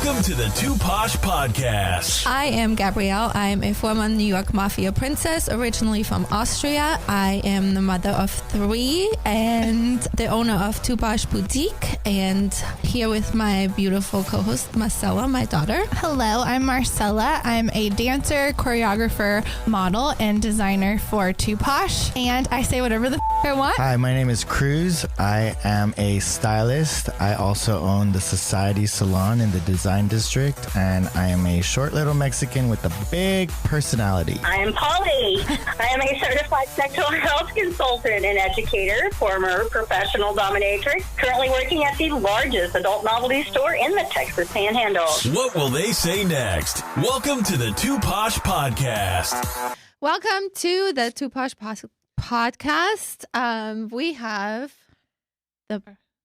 Welcome to the Too Posh Podcast. I am Gabrielle. I am a former New York Mafia princess, originally from Austria. I am the mother of 3 and the owner of Too Posh Boutique, and here with my beautiful co-host, Marcella, my daughter. Hello, I'm Marcella. I'm a dancer, choreographer, model, and designer for Too Posh, and I say whatever the I want. Hi, my name is Cruz. I am a stylist. I also own the Society Salon in the Design District, and I am a short little Mexican with a big personality. I am Polly. I am a certified sexual health consultant and educator, former professional dominatrix, currently working at the largest adult novelty store in the Texas Panhandle. What will they say next? Welcome to the Too Posh Podcast. Welcome to the Too Posh Podcast. We have the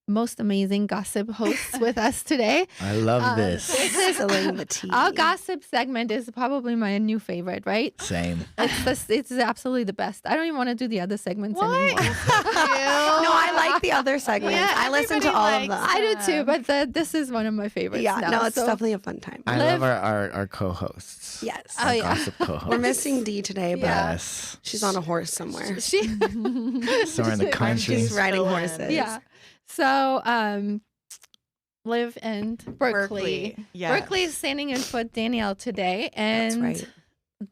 most amazing gossip hosts with us today. I love this. This is our gossip segment is probably my new favorite, right? Same. It's absolutely the best. I don't even want to do the other segments anymore. No, I like the other segments. Yeah, I listen to all of them. I do too, but this is one of my favorites. Yeah, now, no, it's definitely a fun time. I love our co-hosts. Yes. Oh, yeah. Gossip co-hosts. We're missing Dee today, but Yes. she's on a horse somewhere. She Somewhere in the country. She's riding horses. yeah. So, Liv and Berkley. Yes. Berkley is standing in for Danielle today, and That's right.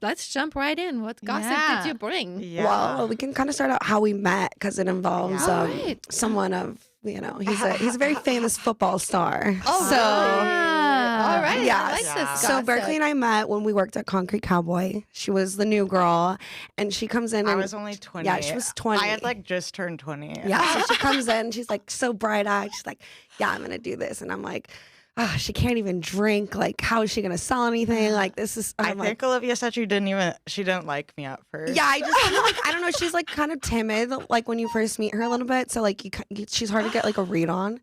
let's jump right in. What gossip did you bring? Yeah. Well, we can kind of start out how we met because it involves Yeah. Alright. someone of, he's a very famous football star. All right. Yeah. I like this So gossip. Berkley and I met when we worked at Concrete Cowboy. She was the new girl, and she comes in. I and, was only 20. Yeah, she was 20. I had just turned 20. Yeah, so she comes in, she's like so bright-eyed. She's like, yeah, I'm gonna do this. And I'm like, she can't even drink. Like, how is she gonna sell anything? Like, this is I I'm think Olivia said she didn't like me at first. yeah, I just feel like, I don't know, she's like kind of timid, like when you first meet her a little bit. So like she's hard to get like a read on.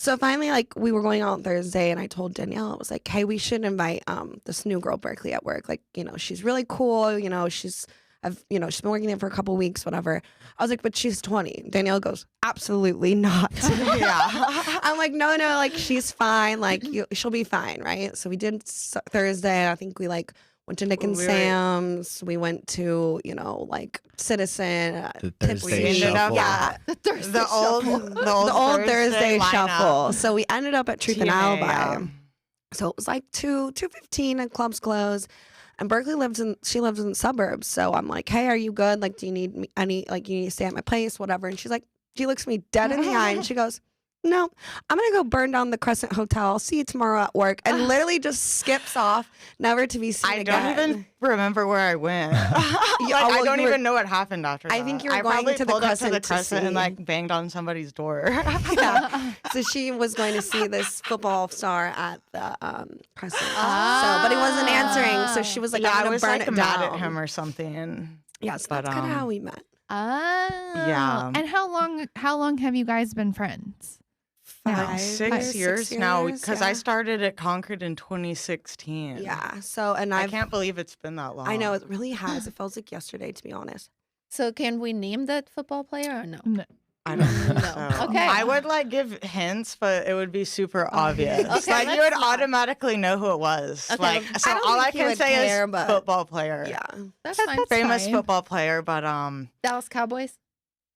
So finally, like, we were going out on Thursday, and I told Danielle, I was like, hey, we should invite this new girl, Berkley, at work. Like, she's really cool. She's been working there for a couple weeks, whatever. I was like, but she's 20. Danielle goes, absolutely not. Yeah. I'm like, no, like, she's fine. Like, she'll be fine, right? So we did Thursday. I think we went to Nick and Sam's. We went to, like Citizen. The Thursday Tipsy. Shuffle. Yeah. The old Thursday lineup. shuffle. So we ended up at Truth and TNA, Alibi. yeah. So it was like 2:15 and clubs closed. And Berkley lives in the suburbs. So I'm like, hey, are you good? Like, do you need me you need to stay at my place, whatever? And she's like, she looks me dead in the eye and she goes, no, I'm going to go burn down the Crescent Hotel. I'll see you tomorrow at work. And literally just skips off, never to be seen I again. don't even remember where I went. I don't even know what happened after that. I think you were I going probably to the pulled up to the Crescent to Crescent and see. banged on somebody's door. Yeah. So she was going to see this football star at the Crescent. But he wasn't answering. So she was like, Yeah, I'm I going was to burn it mad down. at him or something. Yeah, so But, that's kind of how we met. Yeah. And how long have you guys been friends? Five, 6 years now because I yeah. started at Concord in 2016. Yeah. So, and I can't believe it's been that long. I know, it really has. It feels like yesterday, to be honest. So can we name that football player or no? No. I don't know. So. Okay. I would give hints, but it would be super obvious. Okay, You would automatically know who it was. Okay. So I don't all I think you can would say care, is but- football player. Yeah. That's fine. Famous fine. football player, but Dallas Cowboys.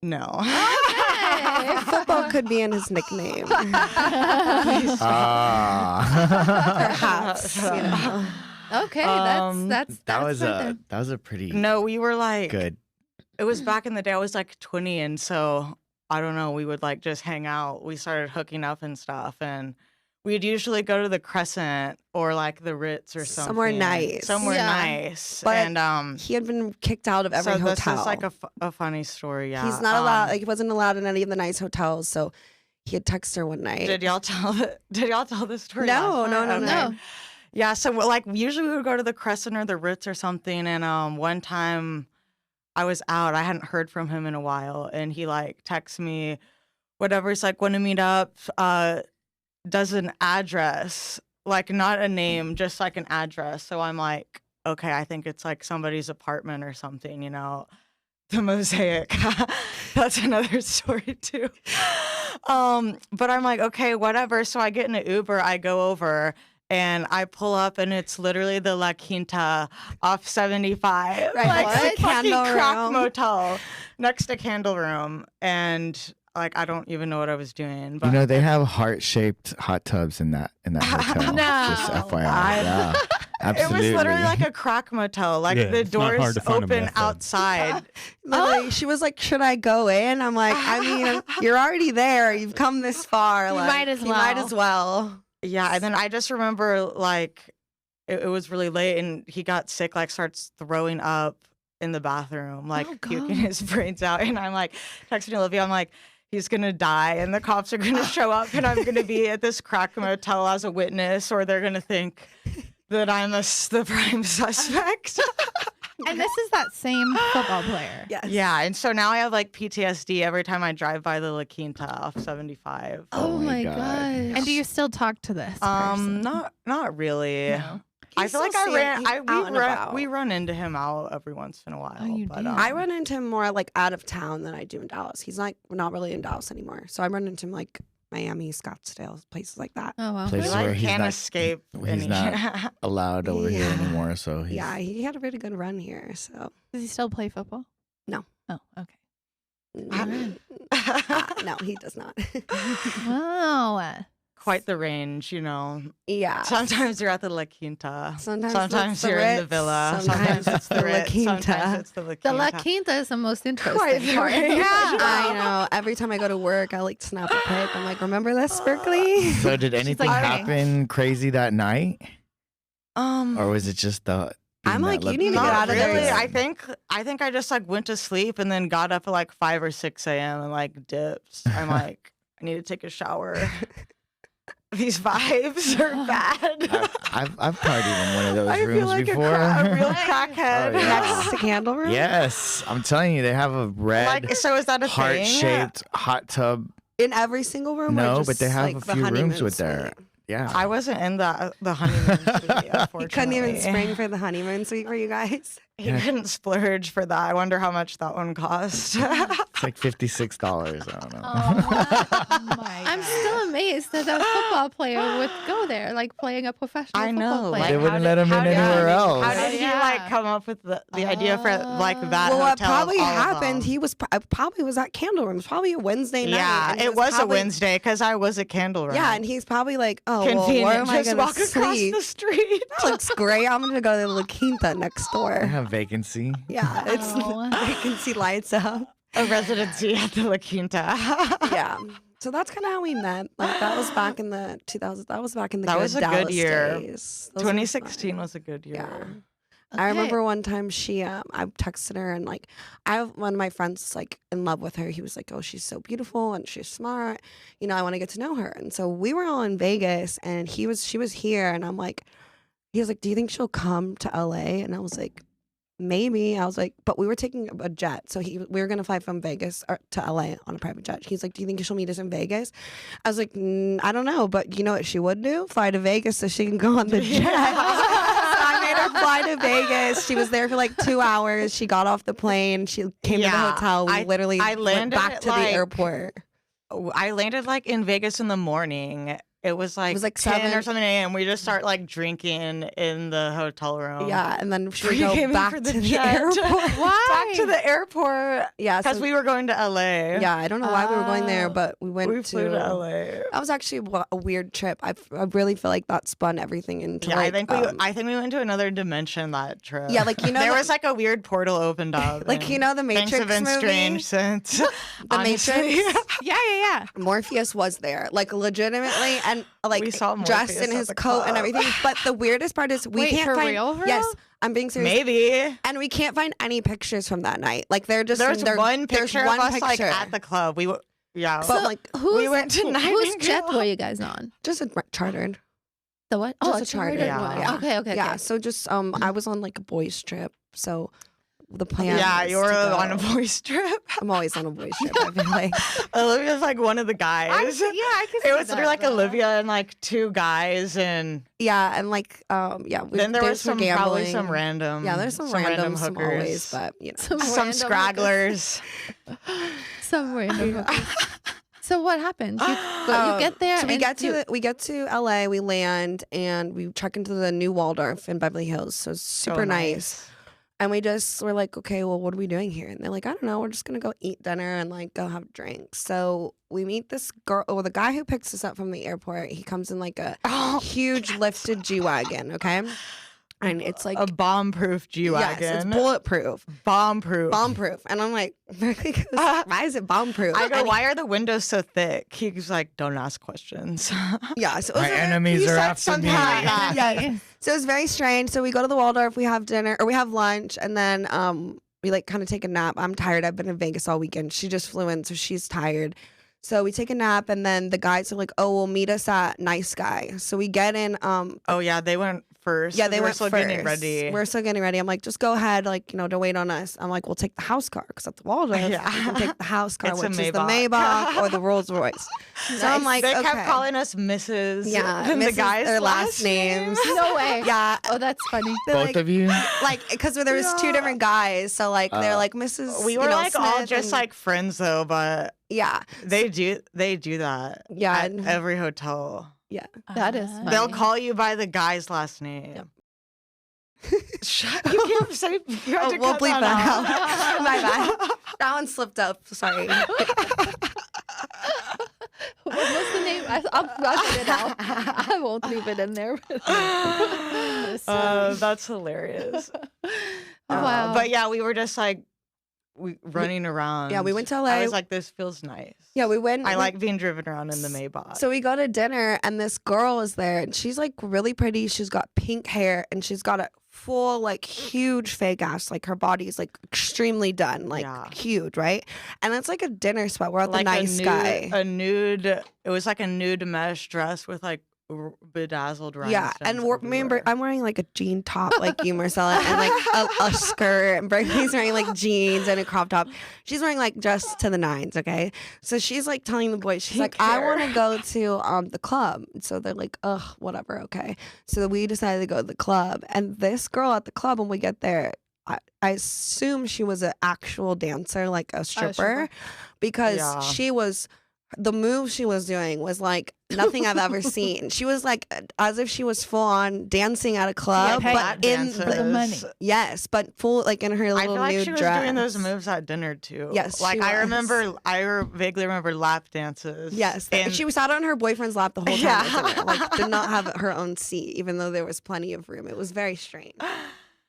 no. Okay. Football could be in his nickname. Perhaps. Okay, that's That was something. a pretty No, we were good. It was back in the day. I was 20, and so I don't know. We would just hang out. We started hooking up and stuff, and we'd usually go to the Crescent or the Ritz or something. Somewhere nice. Somewhere Yeah. nice. But and He had been kicked out of every so hotel. this is a funny story. Yeah, He's not allowed. He wasn't allowed in any of the nice hotels. So he had texted her one night. Did y'all tell this story? No, last no, night? no, Okay. no. Yeah, so usually we would go to the Crescent or the Ritz or something, and one time I was out. I hadn't heard from him in a while, and he texts me, whatever. He's want to meet up. Does an address, not a name, just an address. So I'm okay, I think it's somebody's apartment or something, the Mosaic. That's another story too. But I'm okay, whatever. So I get in an Uber, I go over, And I pull up, and it's literally the LaQuinta off 75. Right, Like what? a fucking Candle crack Room. motel next to Candle Room. And like, I don't even know what I was doing. But You know, they have heart-shaped hot tubs in that hotel. No. Just FYI. Yeah, it absolutely. was literally like a crack motel. Like Yeah, the it's not hard doors to find a open meth lab. outside. Literally, she was like, "Should I go in?" I'm like, "I mean, you're already there. You've come this far. You Like, might as You might well." as well." Yeah, and then I just remember like it was really late, and he got sick, like starts throwing up in the bathroom, like Oh, puking God. his brains out. And I'm like texting Olivia, I'm like, he's gonna die, and the cops are gonna show up, and I'm gonna be at this crack motel as a witness, or they're gonna think that I'm the prime suspect. And this is that same football player. Yes. Yeah, and so now I have like PTSD every time I drive by the LaQuinta off 75. Oh my God. gosh. And do you still talk to this person? Not really. No. I You feel like still see it. He's out and about. we run into him out every once in a while. Oh, you but, do? I run into him more like out of town than I do in Dallas. He's like not really in Dallas anymore. So I run into him like Miami, Scottsdale, places like that. Oh wow. Places he where like he's can't not, escape. he's not allowed over here Yeah. anymore. So he's, Yeah, he had a really good run here. So Does he still play football? No. Oh, okay. no, he does not. Wow. Quite the range, you know. Yeah. Sometimes you're at the LaQuinta. Sometimes it's you're the in the Ritz, villa. sometimes it's the Ritz. LaQuinta. Sometimes it's the The LaQuinta. La Quinta is the most interesting Quite the part. range. I know. Every time I go to work, I like snap a pic. I'm like, remember this, Berkeley? So did anything like, happen crazy that night, or was it just the? I'm being like, that you need to lucky? get Not out of there. really. I think I just like went to sleep and then got up at like 5 or 6 a.m. and like dipped. I'm like, I need to take a shower. These vibes are bad. I've partied in one of those I rooms feel like before. a real crackhead. Oh, yeah. Next to Candle Room? Yes, I'm telling you, they have a red Like, so is that a thing? heart-shaped hot tub. In every single room? No, or but just, they have like, a the few honeymoon rooms with suite? there. Yeah, I wasn't in the honeymoon suite, unfortunately. You couldn't even spring for the honeymoon suite for you guys? He didn't splurge for that. I wonder how much that one cost. it's like $56. I don't know. Oh my I'm God. still amazed that a football player would go there, like playing a professional I football know. player. Like, They wouldn't let him in anywhere else. How did he Yeah. like come up with the idea for like that Well, what hotel? probably of all of happened, them? he was probably was at Candle Room. It was probably a Wednesday night. Yeah, and he it was a probably- Wednesday because I was at Candle Room. Yeah, and he's probably like, oh, well, convenient. where am I Just going walk to across sleep? the street. That looks great. I'm going to go to La Quinta next I door. have vacancy. Yeah, it's Oh. you can see lights up. A residency at the La Quinta. Yeah. So that's kind of how we met. Like that was back in the 2000s. That was back in the That good was a good Dallas year. days. Those were fun. 2016 was a good year. Yeah. Okay. I remember one time I texted her and like one of my friends was like in love with her. He was like, oh, she's so beautiful and she's smart. You know, I want to get to know her. And so we were all in Vegas and she was here and I'm like, he was like, do you think she'll come to LA? And I was like, maybe. I was like, but we were taking a jet. So we were going to fly from Vegas to LA on a private jet. He's like, do you think she'll meet us in Vegas? I was like, I don't know. But you know what she would do? Fly to Vegas so she can go on the jet. So I made her fly to Vegas. She was there for like 2 hours. She got off the plane. She came to the Yeah, hotel. We literally I went landed back at, to the like, airport. I landed like in Vegas in the morning. It was like 10 10 or something a.m. We just start like drinking in the hotel room. Yeah, and then she would Pre-gaming go back for to the jet. airport. Back to the airport. Yeah, Because so, we were going to LA. yeah, I don't know why we were going there, but we went We flew to LA. That was actually a weird trip. I really feel like that spun everything into Yeah, like, I think we went to another dimension that trip. Yeah, like, you know there the- was like a weird portal opened up. like, you know the things Matrix have been movie? strange since. The Matrix? Yeah. Morpheus was there, like legitimately, and like We saw dressed Morpheus in at his the coat and club. everything. But the weirdest part is we Wait, can't for find. real, for Yes, real? I'm being serious. Maybe. And we can't find any pictures from that night. Like they're just There's one there's picture one of us like picture. at the club. Yeah. But like Who's, went to whose Nightingale. jet were you guys on? just a chartered. The what? Just Oh, a a charter, chartered yeah. one. Yeah. Okay. Yeah. So just I was on like a boys trip. So the plan. Yeah, was you were to go. on a voice trip. I'm always on a boys trip. I feel like. Olivia's like one of the guys. I can see It was that, literally like though. Olivia and like two guys, and Yeah, and like yeah. then there was some probably gambling. some random. Yeah, there's some random randoms hookers. always, but you know. some random scragglers. Some random. So what happened? You get there. So we and get to LA, we land, and we check into the new Waldorf in Beverly Hills. So it's super nice. And we're like, okay, well, what are we doing here? And they're like, I don't know, we're just gonna go eat dinner and like go have drinks. So we meet this girl. Well, the guy who picks us up from the airport, he comes in like a huge lifted G-wagon, okay? And it's like a bomb-proof G-wagon. Yes, it's bulletproof. Bomb-proof. And I'm like, why is it bomb-proof? I go, why are the windows so thick? He's like, don't ask questions. Yeah. So My enemies are after me. Yeah. So it was very strange. So we go to the Waldorf, we have dinner, or we have lunch, and then we like kind of take a nap. I'm tired. I've been in Vegas all weekend. She just flew in, so she's tired. So we take a nap, and then the guys are like, oh, we'll meet us at Nice Guy. So we get in. Oh, yeah, they went first. Yeah, they went still first. Getting ready. We're still getting ready. I'm like, just go ahead, like, don't wait on us. I'm like, we'll take the house car, because at the Waldorf, we can take the house car, It's which a is the Maybach. Maybach or the Rolls Royce. So I'm like, they okay. kept calling us Mrs. Yeah, and the Mrs. guys' their last names. No way. Yeah. Oh, that's funny. They're Both like, of you? like, because there was two different guys, so like they're like Mrs. We were like all Smith just and- like friends though, but yeah, they do that. Yeah, at and- every hotel. yeah. That is funny. They'll call you by the guy's last name. Yep. Shut. You can't say. You have to We'll cut bleep that out. out. My bad. That one slipped up. Sorry. What was the name? I'll get it out. I won't leave it in there. That's hilarious. Wow. But yeah, we were just like running around. Yeah, we went to LA. I was like, this feels nice. Yeah, we went. I like being driven around in the Maybach. So we go to dinner, and this girl is there, and she's like really pretty. She's got pink hair, and she's got a full, like, huge fake ass. Like, her body is like extremely done, like huge, right? And it's like a dinner spot. We're at the like Nice Guy. a nude. It was like a nude mesh dress with like bedazzled rhinestones. Yeah, and everywhere. I'm wearing like a jean top like you, Marcella, and like a skirt. And Berkeley's wearing like jeans and a crop top. She's wearing like dress to the nines, okay? So she's like telling the boys, she's like, I want to go to the club. So they're like, ugh, whatever, okay. So we decided to go to the club. And this girl at the club, when we get there, I assume she was an actual dancer, like a stripper, because she was... The move she was doing was like nothing I've ever seen. She was like as if she was full on dancing at a club, but in the money. Yes, but full like in her little I feel like nude she was dress. doing those moves at dinner too. Yes, like she I was. vaguely remember lap dances. Yes, and she was sat on her boyfriend's lap the whole time. At dinner. Like did not have her own seat, even though there was plenty of room. It was very strange.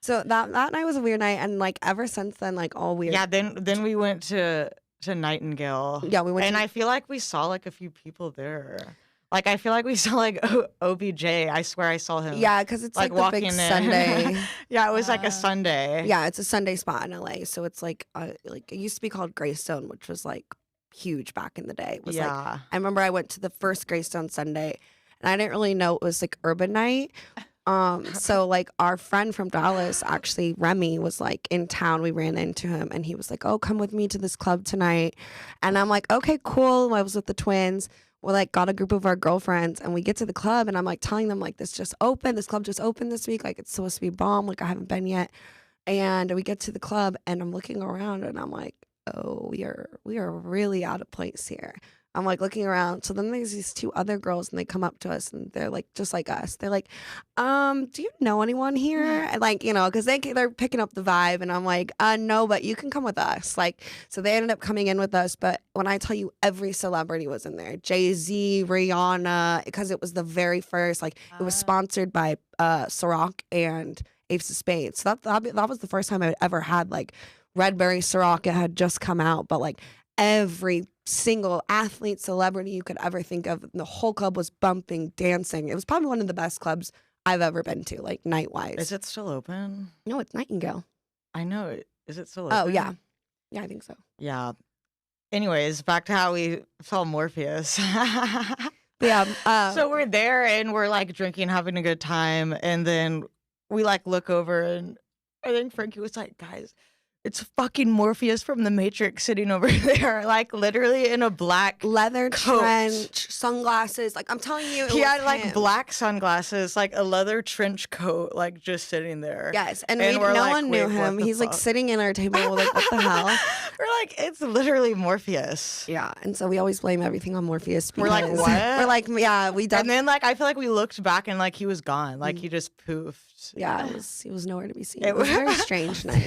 So that night was a weird night, and like ever since then, like all weird. Yeah, then we went to Nightingale. Yeah, we went and I feel like we saw like a few people there. Like I feel like we saw like OBJ. I swear I saw him. Yeah, because it's like the big walking in. Sunday. Yeah, it was like a Sunday. Yeah, it's a Sunday spot in LA. So it's like it used to be called Greystone, which was like huge back in the day. It was like I remember I went to the first Greystone Sunday, and I didn't really know it was like urban night. So like our friend from Dallas, actually Remy, was like in town. We ran into him, and he was like, "Oh, come with me to this club tonight." And I'm like, "Okay, cool." I was with the twins. We like got a group of our girlfriends, and we get to the club, and I'm like telling them like, this club just opened this week. Like it's supposed to be bomb. Like I haven't been yet. And we get to the club, and I'm looking around, and I'm like, oh, we are really out of place here. I'm like looking around. So then there's these two other girls, and they come up to us, and they're like just like us. They're like, do you know anyone here? And like, because they're picking up the vibe, and I'm like, no, but you can come with us. Like, so they ended up coming in with us. But when I tell you, every celebrity was in there, Jay-Z, Rihanna, because it was the very first. Like, it was sponsored by Ciroc and Ace of Spades. So that was the first time I ever had like Redberry Ciroc. It had just come out, but like every single athlete, celebrity you could ever think of, the whole club was bumping, dancing. It was probably one of the best clubs I've ever been to, like night wise. Is it still open? No, it's Nightingale. I know it. Is it still open? Oh yeah, I think so. Yeah. Anyways, back to how we saw Morpheus. But yeah. So we're there and we're like drinking, having a good time, and then we like look over, and I think Frankie was like, "Guys, it's fucking Morpheus from The Matrix sitting over there, like literally in a black leather coat. trench, sunglasses. Like I'm telling you, He had like him. black sunglasses, like a leather trench coat, like just sitting there." Yes, and we're no like, one knew "Wait, him. what the He's like fuck?" sitting in our table. We're like, what the hell? We're like, it's literally Morpheus. Yeah, and so we always blame everything on Morpheus. We're like, because- what? We're like, yeah, we done. And then like I feel like we looked back and like he was gone. Like he just poofed. Yeah, he was nowhere to be seen. It was a very strange night.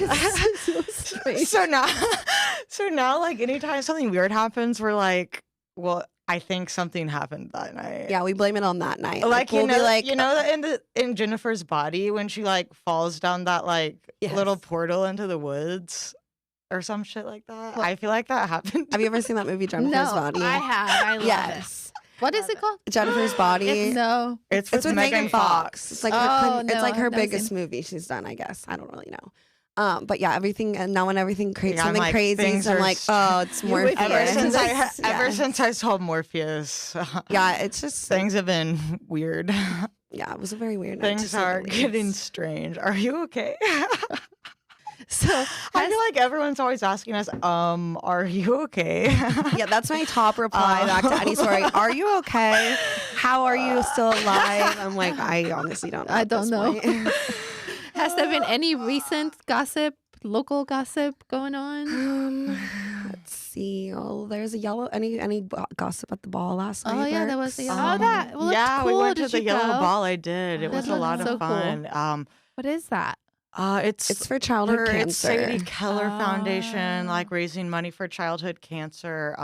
So now like anytime something weird happens, we're like, well, I think something happened that night. Yeah, we blame it on that night. Like we'll be like, in Jennifer's body when she like falls down that like little portal into the woods or some shit like that. I feel like that happened. have you ever seen that movie Jennifer's Body? I have. I love Yes. it. What is it called? Jennifer's Body. No. It's It's with Megan Fox. It's like Oh, it's no, like her I've never biggest seen- movie she's done, I guess. I don't really know. But yeah, everything, and now when everything creates Yeah, I'm something like, crazy, things so I'm are like, oh, it's with Morpheus. it. Ever since I saw Morpheus, Yeah, it's just things have been weird. yeah, it was a very weird night. to Things say the are least. getting strange. Are you okay? So I feel like everyone's always asking us, are you okay? Yeah, that's my top reply back to any story. Are you okay? How are you still alive? I'm like, I honestly don't know. I at don't this know. point. has there been any recent gossip, local gossip going on? Let's see. Oh, there's a yellow. Any gossip at the ball last night? Oh yeah, there was the oh that. Well, yeah, cool. we went to Did the you Yellow go? Ball. I did. It That was a lot looked of so cool. fun. What is that? It's for childhood It's cancer. Sadie Keller Foundation, Oh. like raising money for childhood cancer.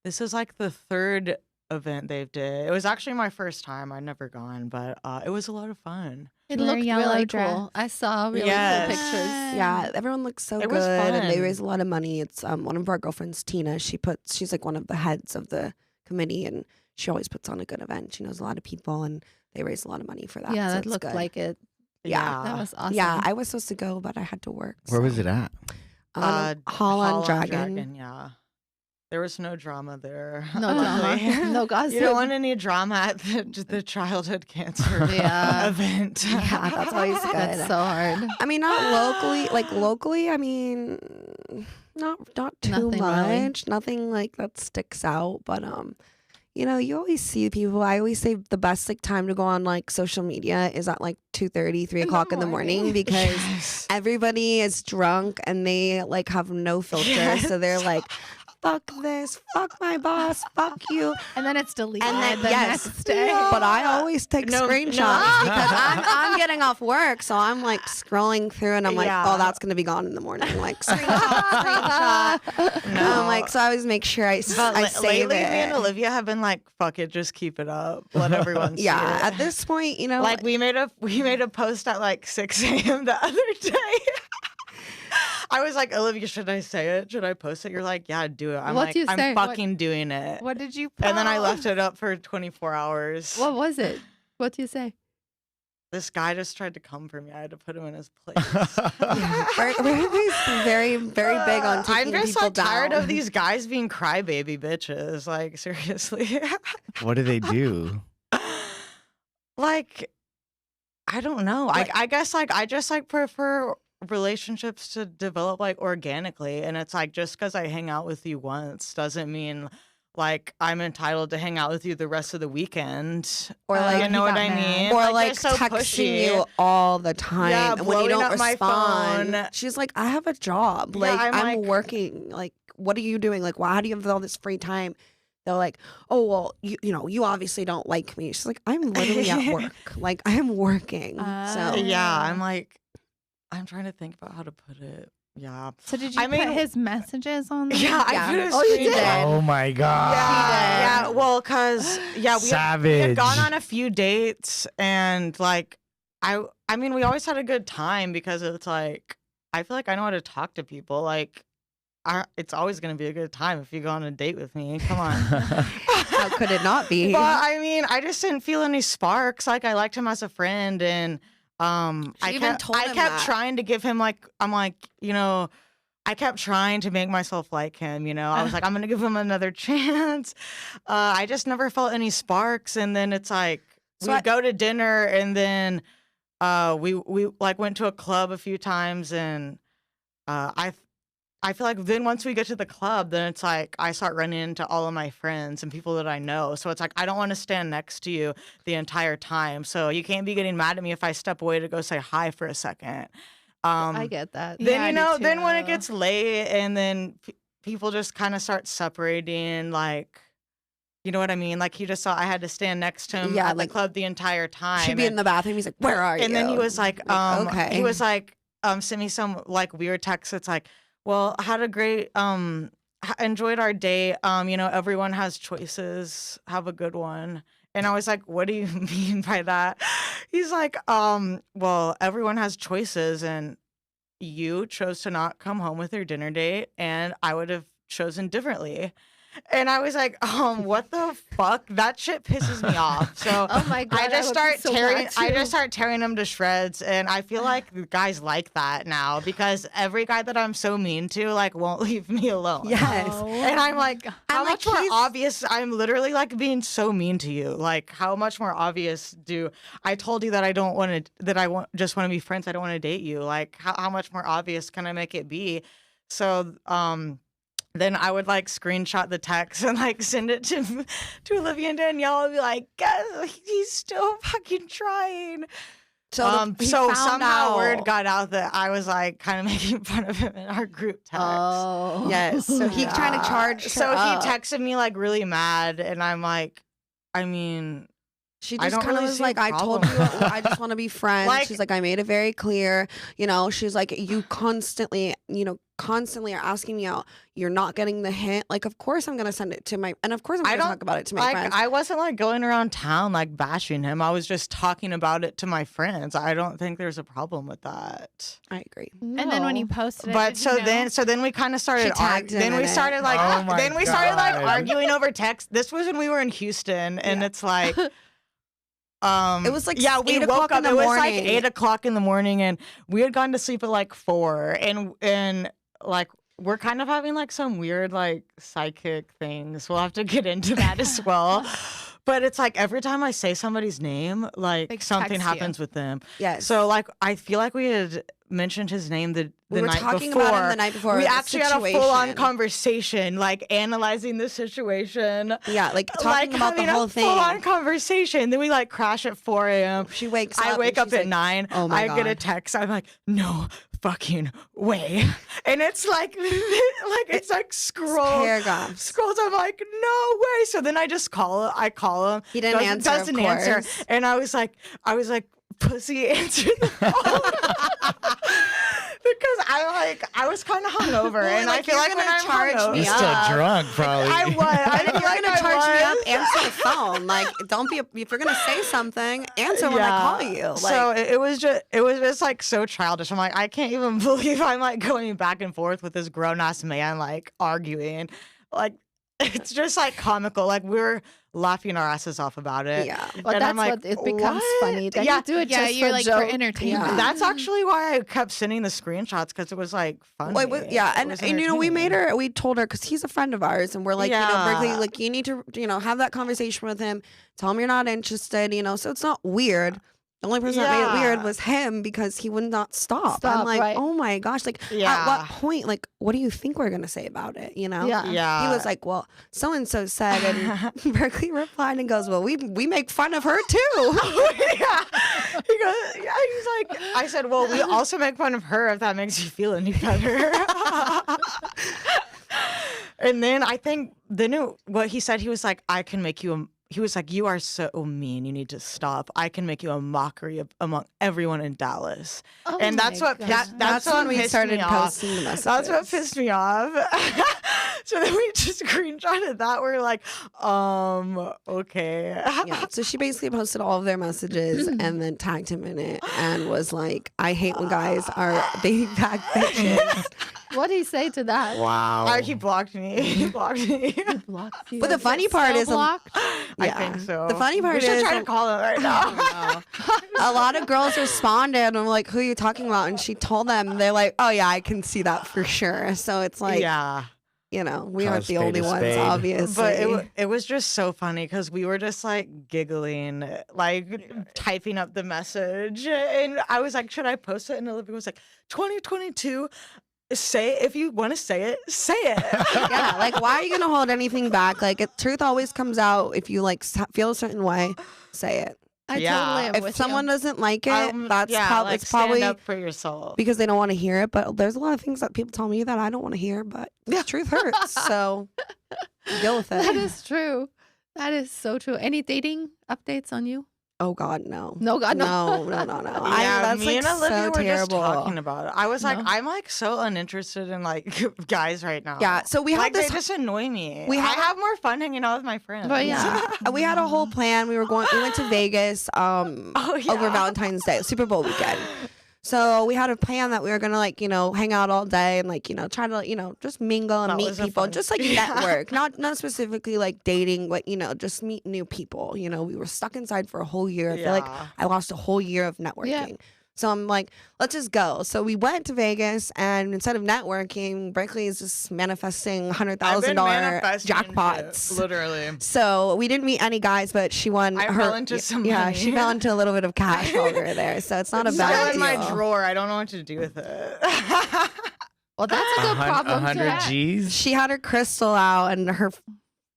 This is like the third event they've did. It was actually my first time. I'd never gone, but it was a lot of fun. It Wear a looked yellow really dress. cool. I saw really Yes. cool pictures. Yeah, everyone looks so It good, was and they fun. raise a lot of money. It's one of our girlfriends, Tina. She's like one of the heads of the committee, and she always puts on a good event. She knows a lot of people, and they raise a lot of money for that. Yeah, so that it's looked good. like it. Yeah. That was awesome. Yeah, I was supposed to go, but I had to work. Where was so. it at? Hall on Dragon. Yeah. There was no drama there. No drama. Luckily. No gossip. You don't want any drama at the childhood cancer Yeah. event. Yeah, that's always good. That's so hard. I mean, not locally. Like locally, I mean, not too Nothing much. really. Nothing like that sticks out. But you know, you always see people. I always say the best like time to go on like social media is at like 2:30, 3 o'clock in the morning because Yes. everybody is drunk and they like have no filter. Yes. So they're like, fuck this, fuck my boss, fuck you. And then it's deleted And then the yes, next day. but I always take No, screenshots no. because I'm getting off work, so I'm like scrolling through, and I'm like, Yeah. oh, that's gonna be gone in the morning. Like screenshot. No. I'm like, so I always make sure I But save lately, it. me and Olivia have been like, "Fuck it, just keep it up. Let everyone see Yeah, it." at this point, you know, Like we made a post at like 6 a.m. the other day. I was like, Olivia, should I say it? Should I post it? You're like, yeah, do it. I'm What like, do you say? I'm What- fucking doing it. What did you And then I post? left it up for 24 hours. What was it? What do you say? This guy just tried to come for me. I had to put him in his place. Berkeley's very, very big on taking I'm just people like tired down. of these guys being crybaby bitches. Like seriously. What do they do? Like, I don't know. I guess like I just like prefer relationships to develop like organically, and it's like just because I hang out with you once doesn't mean like I'm entitled to hang out with you the rest of the weekend. Or like you know he what got I mad. mean? Or like they're so texting pushy. you all the time, Yeah, and when you blowing don't up my respond, phone. she's like, "I have a job. Yeah, Like I'm I'm like- working. Like, what are you doing? Like, why? How do you have all this free time?" They're like, "Oh well, you know, you obviously don't like me." She's like, "I'm literally at work. Like, I'm working." So Yeah, I'm like, I'm trying to think about how to put it. Yeah. So did you I put mean- his messages on there? Yeah, Yeah. I put a Oh, you screen- did? Oh my god. Yeah, well, cause yeah, we Savage. had gone on a few dates, and like, I mean, we always had a good time because it's like I feel like I know how to talk to people. Like, it's always gonna be a good time if you go on a date with me. Come on. how could it not be? But I mean, I just didn't feel any sparks. Like I liked him as a friend, and I even kept told him that. trying to give him like I'm like, you know, I kept trying to make myself like him, you know. I was like, I'm gonna give him another chance. I just never felt any sparks, and then it's like So we'd I- go to dinner, and then we like went to a club a few times, and I feel like then once we get to the club, then it's like I start running into all of my friends and people that I know. So it's like I don't want to stand next to you the entire time. So you can't be getting mad at me if I step away to go say hi for a second. I get that. Then Yeah, I you do know, then when it too. gets late, and then people just kind of start separating, like, you know what I mean? Like he just saw I had to stand next to him Yeah, at the like, club the entire time. She'd be in the bathroom. He's like, "Where are you?" And then he was like, okay. he was like, send me some like weird text. It's like, well, had a great, enjoyed our day. You know, everyone has choices. Have a good one. And I was like, what do you mean by that? He's like, well, everyone has choices, and you chose to not come home with your dinner date, and I would have chosen differently. And I was like, what the fuck? That shit pisses me off. So Oh my God, I just would be start so tearing mad I too. just start tearing them to shreds. And I feel like guys like that now, because every guy that I'm so mean to like won't leave me alone. yes. And I'm like, how like, much more he's- obvious? I'm literally like being so mean to you. Like, how much more obvious do I told you that I don't want to, that I want just want to be friends. I don't want to date you. Like, how much more obvious can I make it be? So, then I would like screenshot the text and like send it to Olivia and Danielle and be like, guys, he's still fucking trying. So, he so found somehow out. word got out that I was like kind of making fun of him in our group text. Oh. Yes. So he's trying to charge her So up. he texted me like really mad, and I'm like, I mean, She I just don't kind of really was see a like, I told you, problem. I just want to be friends. Like- She's like, I made it very clear. You know, she's like, you constantly are asking me out. You're not getting the hint. Like, of course I'm going to send it to and of course I'm going to talk about it to my friends. I wasn't like going around town like bashing him. I was just talking about it to my friends. I don't think there's a problem with that. I agree. And then when you posted it, But did you know? so then we kind of started She tagged him then in we it. started like Oh my then we started like God. arguing over text. This was when we were in Houston, and it's like It was like yeah, we 8 woke o'clock up. in the It was like morning. 8 o'clock in the morning, and we had gone to sleep at like 4, and like we're kind of having like some weird like psychic things. We'll have to get into that as well. But it's like every time I say somebody's name, like They something text you. happens with them. Yes. So like I feel like we had mentioned his name the We were night talking before. about him the night before. We the actually had a full-on situation. conversation, like analyzing the situation. Yeah, like talking Like about the having whole a thing. full-on conversation. Then we like crash at 4 a.m. She wakes up. I wake and up she's at like, 9. Oh my I get a God. text. I'm like, no fucking way. And it's like, it's like paragraphs. scrolls. I'm like, no way. So then I just call him. He didn't answer, of Doesn't answer. course. And I was like, pussy, answer the phone. Because I was kind of hungover, and I like, feel you're like when gonna I'm charge hungover, me You're up. still drunk, probably. I was. I And if feel you're like gonna I charge me up, was. answer the phone. Like, don't be. If you're gonna say something, answer when I call you. Like, So it was just like so childish. I'm like, I can't even believe I'm like going back and forth with this grown ass man like arguing. Like it's just like comical. Like we're laughing our asses off about it. Yeah. But And that's I'm like, what it becomes what? funny. Then Yeah. you do it Yeah, just you're for like, for for- entertainment. Yeah. That's actually why I kept sending the screenshots, because it was like funny. Well, yeah, It and, was and you know, we entertaining. we told her, because he's a friend of ours, and we're like, you know, Yeah. Berkley, like, you need to, have that conversation with him. Tell him you're not interested, so it's not weird. The only person that made it weird Yeah. was him, because he would not stop. I'm Stop, like, right. oh my gosh, like, at Yeah. what point, like, what do you think we're gonna say about it? Yeah. Yeah. He was like, well, so and so said, and Berkley replied and goes, well, we make fun of her too. yeah. He goes, yeah, he's like, I said, well, we also make fun of her if that makes you feel any better. And then I think what he said, he was like, I can make you he was like, you are so mean. You need to stop. I can make you a mockery among everyone in Dallas. Oh and that's my what God. pissed, That's what when we pissed started me off. posting the messages. That's what pissed me off. So then we just screenshotted that. We're like, okay. Yeah. So she basically posted all of their messages and then tagged him in it and was like, I hate when guys are dating back bitches. What did he say to that? Wow. He blocked me. He blocked me. Blocked you. But the Is funny it part still is, blocked? I Yeah. think so. The funny part we should is, try to call him right now. a lot of girls responded and were like, who are you talking about? And she told them, they're like, oh yeah, I can see that for sure. So it's like, yeah. we Call aren't a the spade only a ones, spade. obviously. But it was just so funny because we were just like giggling, like typing up the message. And I was like, should I post it? And Olivia was like, 2022, say it. If you want to say it, say it. Yeah, like, why are you gonna hold anything back? Like, truth always comes out. If you like feel a certain way, say it. I Yeah. totally am If with someone you. doesn't like it, that's like, it's probably stand up for yourself. because they don't want to hear it. But there's a lot of things that people tell me that I don't want to hear, but the truth hurts. So deal with That it. is true. That is so true. Any dating updates on you? Oh God, no. No, God, no. No. Yeah, That's me like and Olivia so were just terrible. talking about it. I was like, No. I'm like so uninterested in like guys right now. Yeah, so we had like this- they just annoy me. we I had- have more fun hanging out with my friends. But yeah. We had a whole plan. We went to Vegas Oh, yeah. over Valentine's Day, Super Bowl weekend. So we had a plan that we were gonna like, hang out all day and like, try to, just mingle and That meet was a people, fun- just like Yeah. network. Not specifically like dating, but just meet new people. We were stuck inside for a whole year. I feel like Yeah. I lost a whole year of networking. Yeah. So I'm like, let's just go. So we went to Vegas, and instead of networking, Berkley is just manifesting $100,000 manifesting jackpots. shit, literally. So we didn't meet any guys, but she won. I fell into some Yeah, money. she fell into a little bit of cash while we were there. So it's not a It's bad still deal. in my drawer. I don't know what to do with it. Well, that's a good problem to 100 have. G's. She had her crystal out, and her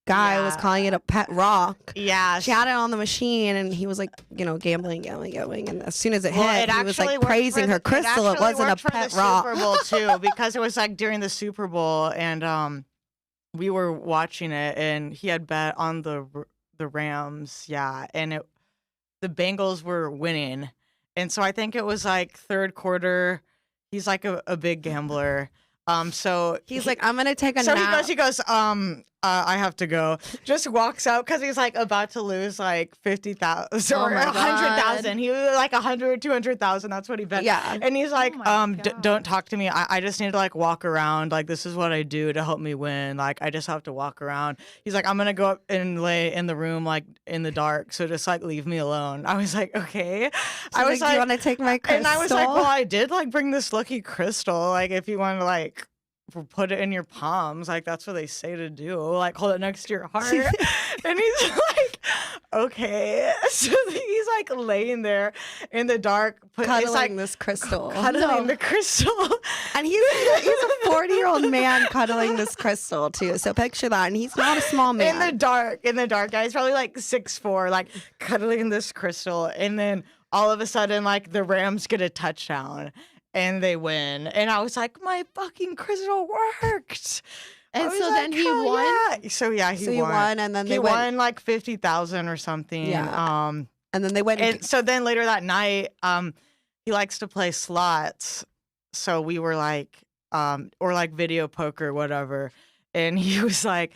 guy was Yeah. calling it a pet rock. Yeah. She had it on the machine, and he was like, gambling. And as soon as it Well, hit, it he was actually like worked praising for her crystal. It actually wasn't a worked for pet the rock. Super Bowl too, because it was like during the Super Bowl, and we were watching it, and he had bet on the Rams, yeah, and the Bengals were winning, and so I think it was like third quarter. He's like a big gambler. So He's like, I'm gonna take a so nap. he goes, I have to go. Just walks out because he's like about to lose like 50,000 Oh or my 100,000. He was like 100, 200,000. That's what he bet. Yeah. And he's like, my God. don't talk to me. I just need to like walk around. Like, this is what I do to help me win. Like, I just have to walk around. He's like, I'm going to go up and lay in the room, like in the dark. So just like leave me alone. I was like, okay. I was do you like, want to take my crystal? and I was like, well, I did like bring this lucky crystal. Like, if you want to like put it in your palms, like that's what they say to do. Like, hold it next to your heart. And he's like, okay. So he's like laying there in the dark, cuddling this crystal. cuddling the crystal. And he's a 40-year-old man cuddling this crystal too. So picture that. And he's not a small man. In the dark, guys, probably like 6'4", like cuddling this crystal, and then all of a sudden, like the Rams get a touchdown and they win, and I was like, my fucking crystal worked. And I was so like, then he hell won? Yeah. So yeah, he So won. he won, and then he they won went, like 50,000 or something. Yeah. And then they went. And so then later that night, he likes to play slots. So we were like, or like video poker, or whatever. And he was like,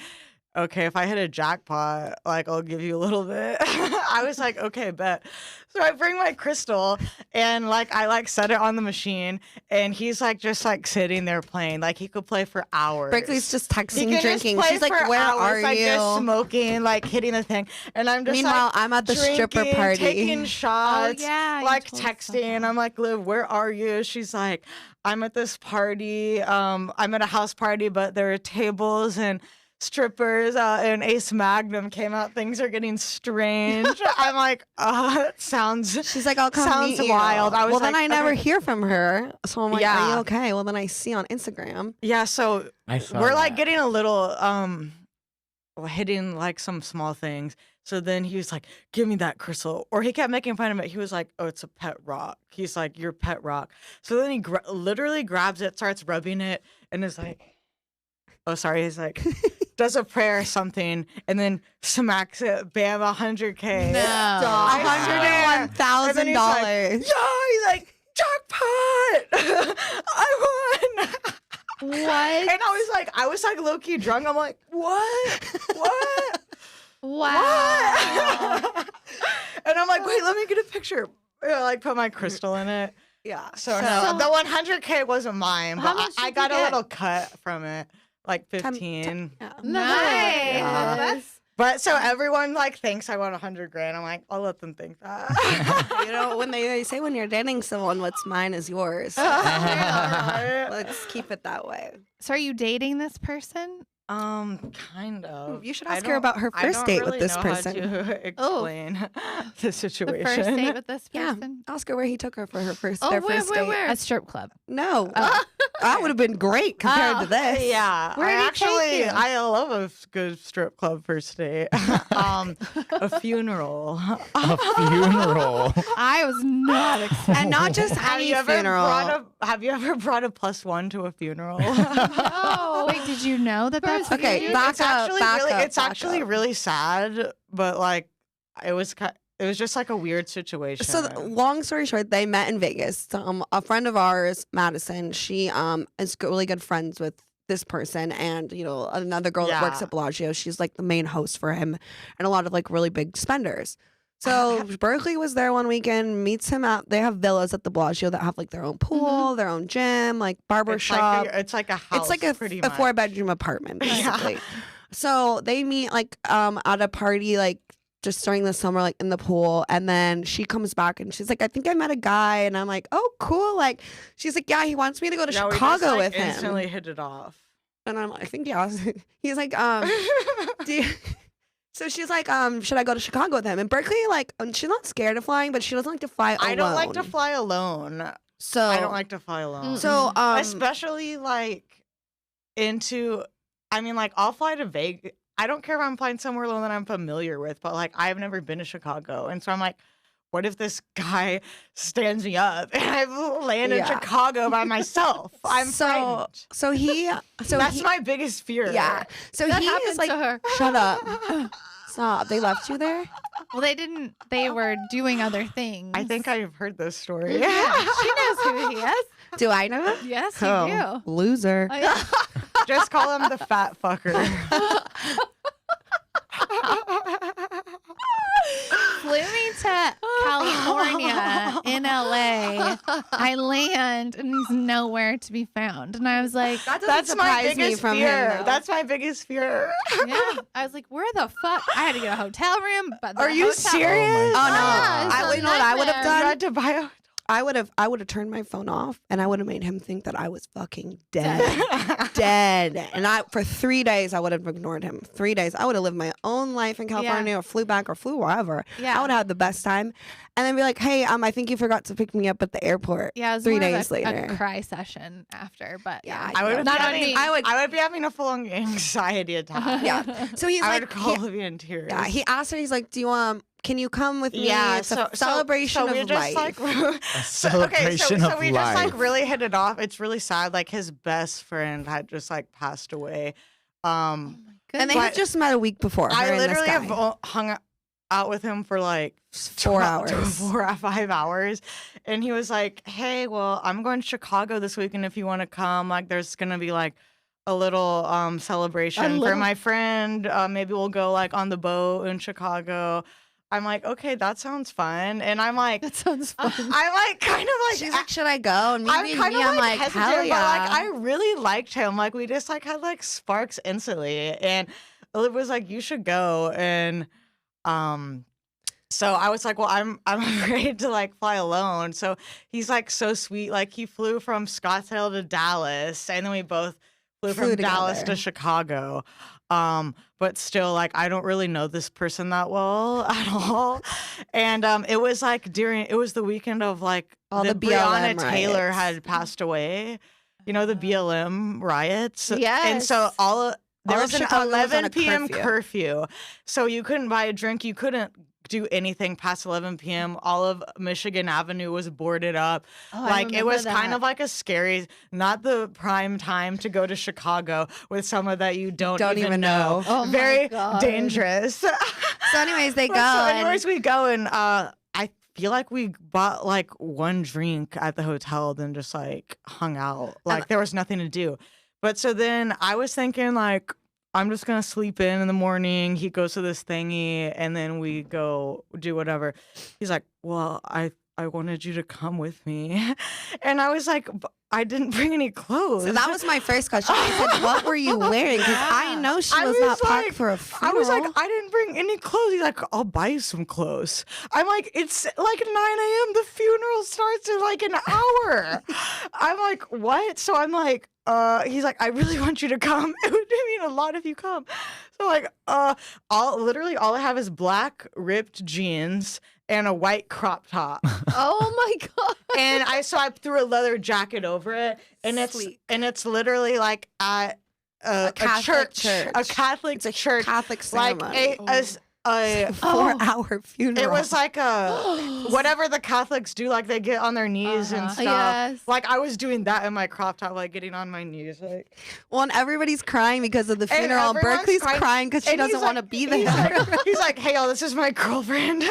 okay, if I hit a jackpot, like I'll give you a little bit. I was like, okay, bet. So I bring my crystal and like I like set it on the machine, and he's like just like sitting there playing. Like he could play for hours. Berkley's just He texting, can drinking. just play She's like, for where hours, are like, you? Just smoking, like hitting the thing, and I'm just Meanwhile, like, I'm at the stripper drinking, party. taking shots, yeah, you like told us about texting. that. I'm like, Liv, where are you? She's like, I'm at this party. I'm at a house party, but there are tables and strippers, and Ace Magnum came out. Things are getting strange. I'm like, that sounds. She's like, I'll come Sounds meet you. wild. I was well, then like, I never okay. hear from her. So I'm like, are Yeah. you okay? Well, then I see on Instagram. Yeah, so I saw we're like that. getting a little hitting like some small things. So then he was like, give me that crystal. Or he kept making fun of it. He was like, oh, it's a pet rock. He's like, your pet rock. So then he literally grabs it, starts rubbing it, and is like, oh, sorry. He's like, does a prayer or something, and then smacks it. Bam, 100K. No. I swear. And then he's like, $101,000. yeah, he's like, jackpot! I won! What? And I was like low key drunk. I'm like, what? What? Wow. And I'm like, wait, let me get a picture. Like put my crystal in it. Yeah. So no, the 100K wasn't mine, How but much I did got you a get? little cut from it, like 15. Yeah. Nice. That's But so everyone like thinks I won 100 grand. I'm like, I'll let them think that. When they say when you're dating someone, what's mine is yours. Right? Let's keep it that way. So are you dating this person? Kind of. You should ask her about her first date with this person. I don't really know how to explain the situation. The first date with this Yeah, person? ask her where he took her for her first. Oh, their where, first where, date. where? A strip club. No, that would have been great compared to this. Yeah, Where did he take you? I love a good strip club first date. A funeral. A funeral. I was not expecting. And not just any funeral. Have you ever brought a +1 to a funeral? No. Wait, did you know that that's what Okay, you do? back up. It's actually really sad, but like it was just like a weird situation. So, long story short, they met in Vegas. A friend of ours, Madison, she is really good friends with this person, and another girl that works at Bellagio. She's like the main host for him, and a lot of like really big spenders. So Berkley was there one weekend, meets him out. They have villas at the Bellagio that have like their own pool, their own gym, like barber shop. It's like a house. It's like a 4-bedroom apartment, basically. Yeah. So they meet like at a party, like just during the summer, like in the pool. And then she comes back and she's like, I think I met a guy. And I'm like, oh, cool. Like, she's like, yeah, he wants me to go to Chicago with him. Instantly hit it off. And I'm like, I think, yeah. He's like, so she's like, should I go to Chicago with him? And Berkley, like, she's not scared of flying, but she doesn't like to fly alone. I don't like to fly alone. So I don't like to fly alone. So especially like I'll fly to Vegas. I don't care if I'm flying somewhere alone that I'm familiar with, but like I've never been to Chicago. And so I'm like, what if this guy stands me up and I land in Chicago by myself? I'm frightened. So that's my biggest fear. Yeah. So That he happened is like, to her. shut up. Stop. They left you there? Well, they didn't. They were doing other things. I think I've heard this story. Yeah, she knows who he is. Do I know him? Yes, you Oh, do. loser. Oh, yeah. Just call him the fat fucker. Flew me to California in LA. I land and he's nowhere to be found. And I was like, That's my biggest fear. That's my biggest fear. yeah. I was like, where the fuck? I had to get a hotel room. But Are you serious? Oh, no. Yeah, it's a You know what I would have nightmare. done? You had to buy a I would have turned my phone off and I would have made him think that I was fucking dead. Dead. And for 3 days I would have ignored him. 3 days. I would have lived my own life in California or flew back or flew wherever. Yeah. I would have had the best time. And then be like, hey, I think you forgot to pick me up at the airport. Yeah, it was 3 more of days later. a cry session after, but yeah. I would Not on me. I would be having a full anxiety attack. Yeah. So he's I like, would call Olivia in tears. yeah, he asked her, he's like, do you want, can you come with me? Yeah, It's a celebration so we of just life. A celebration so of we life. just like really hit it off. It's really sad. Like his best friend had just like passed away. And they But had just met a week before. her I and this literally guy. have hung out with him for like 4 hours. 4 or 5 hours. And he was like, hey, well, I'm going to Chicago this weekend if you want to come. Like there's going to be like a little celebration for my friend. Maybe we'll go like on the boat in Chicago. I'm like, okay, that sounds fun. And I'm like, That sounds fun. I'm like kind of like, She's like, should I go? And I'm me, kind of I'm like, hesitant, hell yeah. but like I really liked him. Like we just like had like sparks instantly. And Olivia was like, you should go. And so I was like, well, I'm afraid to like fly alone. So he's like so sweet. Like he flew from Scottsdale to Dallas, and then we both flew from Dallas to Chicago. But still, like, I don't really know this person that well at all. And it was like it was the weekend of like All the Breonna BLM Taylor riots. had passed away. You know, the BLM riots. Yes. And so there was an Chicago was on 11 a p.m. curfew. curfew. So you couldn't buy a drink. You couldn't do anything past 11 p.m. All of Michigan Avenue was boarded up. Like it was kind of like a scary, not the prime time to go to Chicago with someone that you don't even know. Oh my Very God. dangerous. So anyways, they go. So anyways, we go and I feel like we bought like one drink at the hotel, then just like hung out. Like there was nothing to do. But so then I was thinking like, I'm just going to sleep in the morning. He goes to this thingy and then we go do whatever. He's like, well, I wanted you to come with me. And I was like, I didn't bring any clothes. So that was my first question. I said, what were you wearing? Because I know she was not packed for a funeral. I was like, I didn't bring any clothes. He's like, I'll buy you some clothes. I'm like, it's like 9 a.m. The funeral starts in like an hour. I'm like, what? So I'm like, he's like, I really want you to come. It would mean a lot if you come. So like, literally all I have is black ripped jeans and a white crop top. Oh my God. And I threw a leather jacket over it, and it's literally like at a church, a Catholic church, Catholic ceremony. Like a 4-hour funeral. It was like whatever the Catholics do, like they get on their knees and stuff. Yes. Like I was doing that in my crop top, like getting on my knees. Like, well, and everybody's crying because of the funeral. And everyone's Berkley's crying because she doesn't want to be there. He's like, hey, y'all, this is my girlfriend.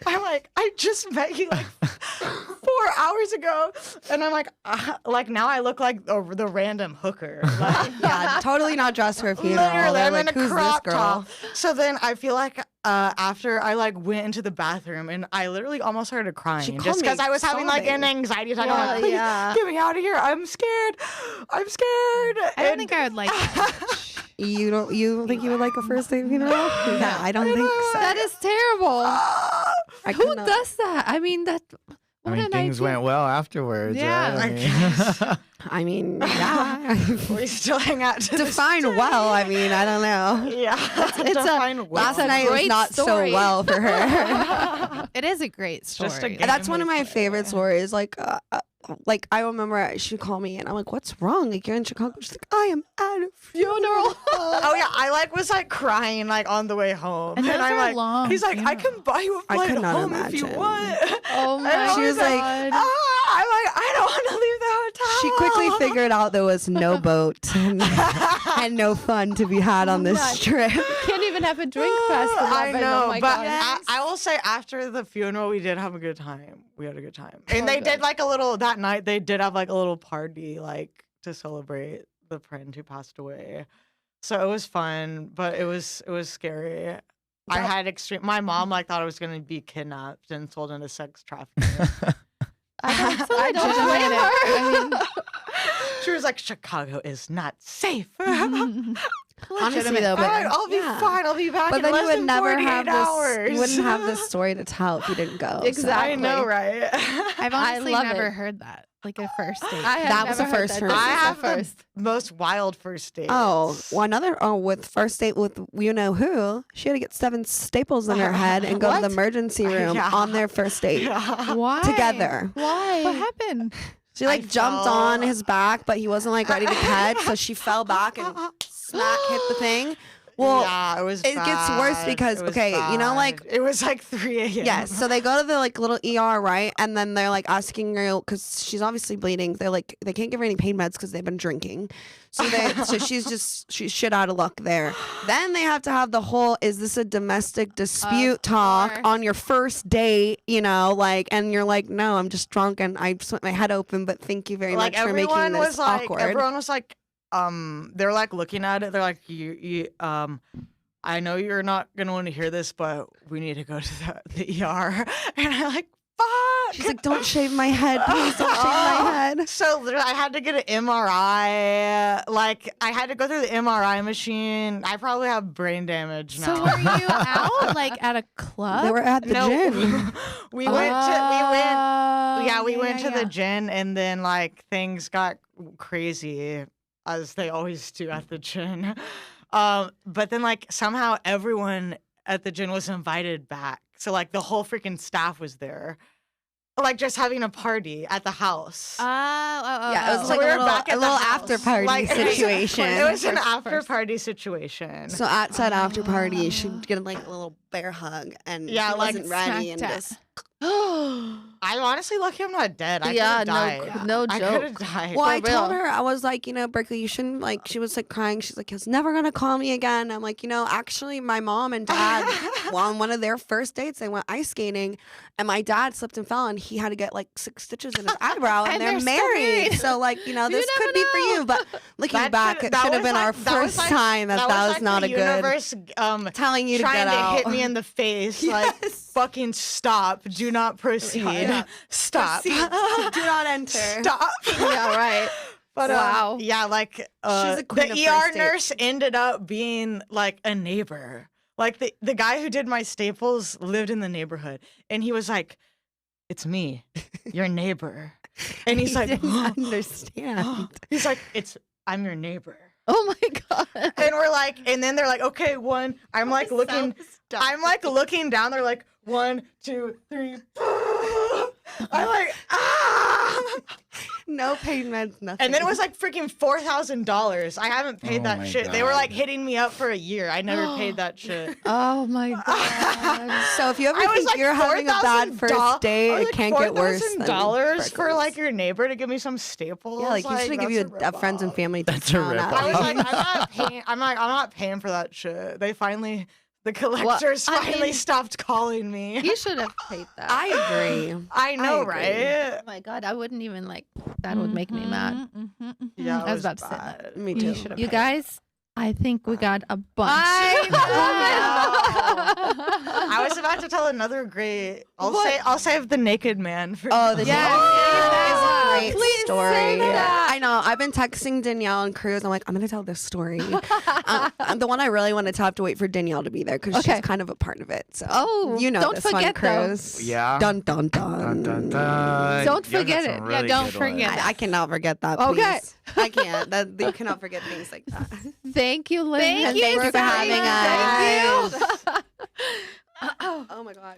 I'm like, I just met you like 4 hours ago. And I'm like now I look like the random hooker. Like, Yeah, totally not dressed for a funeral. literally, They're I'm like, in a who's crop this girl? top. So then I feel like after I like went into the bathroom and I literally almost started crying just because I was having like an anxiety attack. I'm like, please get me out of here. I'm scared. I don't think I would like that. You don't think you would like a first date funeral? Yeah, I don't think so. That is terrible. Who cannot. does that? I mean, I mean, things went well afterwards. Yeah. Right? I mean, yeah. we still hang out to Define this day. well. I mean, I don't know. Yeah. Define well. Last night was great not story. so well for her. It is a great story. Just a game. That's one of my favorite stories. Like I remember she called me and I'm like, "What's wrong? Like you're in Chicago?" She's like, "I am at a funeral." Oh yeah, I was crying like on the way home, And those I'm are like, long he's like, I can buy you a I flight could not home if you imagine. want. Oh my And I She was God. like, I'm like, I don't want to leave the hotel. She quickly figured out there was no boat and no fun to be had on this trip. Can't even have a drink fast enough. I know, oh my but God. I will say after the funeral, we did have a good time. We had a good time, and Oh, they good. did like that night. They did have like a little party, like to celebrate the friend who passed away. So it was fun, but it was scary. I had my mom like thought I was gonna be kidnapped and sold into sex trafficking. I don't blame her. I mean, She was like, Chicago is not safe. Honestly, though, Fine, but I'll be fine. I'll be back But in then less you would than never 48 have hours. this. You wouldn't have this story to tell if you didn't go. Exactly. I know, right? I've honestly love never it. heard that. Like a first date. I have That was never the heard first that. for This me. I is have the first. the most wild first dates. With first date with you know who, she had to get 7 staples in her head and go to the emergency room Yeah. on their first date Why? together. Why? What happened? She jumped on his back, but he wasn't ready to catch, so she fell back and smack hit the thing. Well, yeah, it was. it gets worse bad. because, It was okay, you know, bad. It was like 3 a.m. yes. So they go to the little ER, right? And then they're asking her because she's obviously bleeding. They're they can't give her any pain meds because they've been drinking. So she's shit out of luck there. Then they have to have the whole, is this a domestic dispute talk course. on your first date? You know, and you're like, no, I'm just drunk and I split my head open. But thank you very much for making everyone this was awkward. Everyone was like, they're looking at it. They're like, you I know you're not gonna want to hear this, but we need to go to the ER. And I'm like, fuck. She's like, don't shave my head, please don't shave my head. So literally, I had to get an MRI. I had to go through the MRI machine. I probably have brain damage now. So were you out at a club? They were at the gym. we went to yeah. the gym, and then things got crazy, as they always do at the gym. But then somehow everyone at the gym was invited back. So the whole freaking staff was there. Just having a party at the house. Yeah, it was So like we a were little, back at a the little house. after party situation. It was an after party situation. So at said after party, she'd get a little bear hug, and Yeah, she wasn't ready, and smacked just I'm honestly lucky I'm not dead. I Yeah, could have died. no I joke. could have died. Well, I For told real. her, I was like, Berkley, you shouldn't, she was crying. She's like, he's never going to call me again. I'm like, actually, my mom and dad, on one of their first dates, they went ice skating, and my dad slipped and fell, and he had to get 6 stitches in his eyebrow, and, And they're they're still married. married. So, this never could be for know. you. But looking That back, should- it that should have was been our that was first time that was not the a good universe, telling you to trying get to out. hit me in the face. Fucking stop. Do not proceed. Yeah. Stop. Do not enter. Stop. Yeah, right. But Wow. yeah, She's a queen the of ER first dates. nurse ended up being a neighbor. The guy who did my staples lived in the neighborhood, and he was like, "It's me, your neighbor," and he's He like, didn't understand. he's like, "It's I'm your neighbor. Oh my God. And we're like, and then they're like, okay, one. I'm like looking down. They're like, 1, 2, 3. I'm like, ah. No pain meds, nothing. And then it was like freaking $4,000. I haven't paid that shit. God. They were like hitting me up for a year. I never paid that shit. Oh my God. So if you ever I was think like, you're having a bad first date, it can't get worse than $4,000 for Berkeley's. like your neighbor to give me some staples. Yeah, like you should give you a friends and family discount. rip-off. I was like, I'm not paying for that shit. The collectors finally stopped calling me. You should have paid that. I agree. I know, agree. right? Oh my God, I wouldn't even like. That would make me mad. Yeah, I was about to say bad. that. Me You too. should have You paid. guys, I think we got a bunch. I was about to tell another great. I'll save the naked man for. Oh, the Yes. is a great Please story. say that. I know. I've been texting Danielle and Cruz. I'm like, I'm gonna tell this story. The one I really want to tell, I have to wait for Danielle to be there because Okay. she's kind of a part of it. So Oh, know don't this forget, one, though. Cruz. Yeah. Dun dun dun. Dun, dun, dun. Don't You got forget some it. really don't good forget ones. I cannot forget that. Okay. Please. I can't. You cannot forget things like that. Thank you, Liv. Thank and you Thanks for Berkley. having us. Thank you. Oh my god.